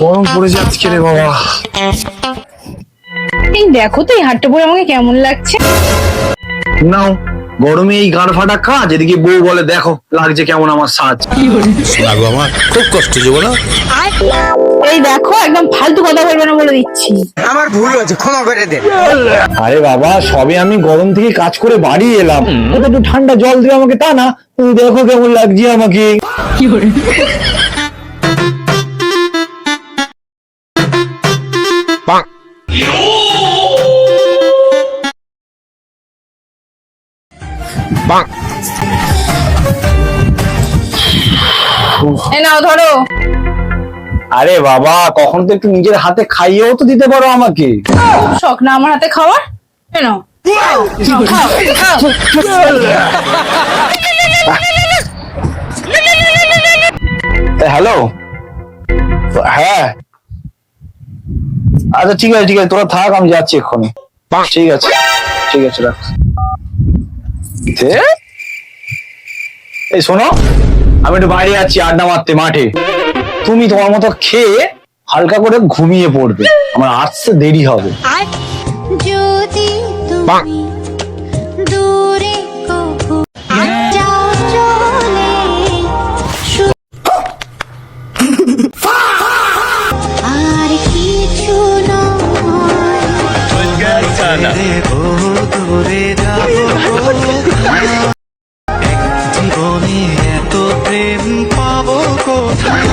গরম পড়েছে আজকে রে বাবা। এই দেখো তো এই হাটটা পরে আমাকে কেমন লাগছে। নাও, গরমে এই গাঁড় ফাটা কাজ, এদিকে বউ বলে দেখো লাগছে কেমন আমার সাজ। লাগো আমার খুব কষ্ট যে বলো। এই দেখো একদম ফালতু কথা বলবে না বলে দিচ্ছি। আমার ভুল হয়েছে, ক্ষমা করে দে। আরে বাবা, সবে আমি গরম থেকে কাজ করে বাড়ি এলাম, তো একটু ঠান্ডা জল দিও আমাকে, তা না তুমি দেখো কেমন লাগছে আমাকে। এই নাও ধরো। আরে বাবা, কখন তো একটু নিজের হাতে খাইয়েও তো দিতে পারো আমাকে। শখ না আমার হাতে খাওয়ার? এই নাও, খাও, খাও, খাও। হ্যালো, হ্যাঁ আচ্ছা ঠিক আছে ঠিক আছে, তোরা থাক, আমি যাচ্ছি এক্ষুনি। ঠিক আছে ঠিক আছে, রাখ। এই শোনো, আমি একটু বাইরে যাচ্ছি আড্ডা মারতে মাঠে, তুমি তোমার মতো খেয়ে হালকা করে ঘুমিয়ে পড়বে, আমার আসতে দেরি হবে। যদি তুমি দূরে কখনো যাও চলে, আর কিছু নয়। জীবনে এত প্রেম পাবো কোথায়?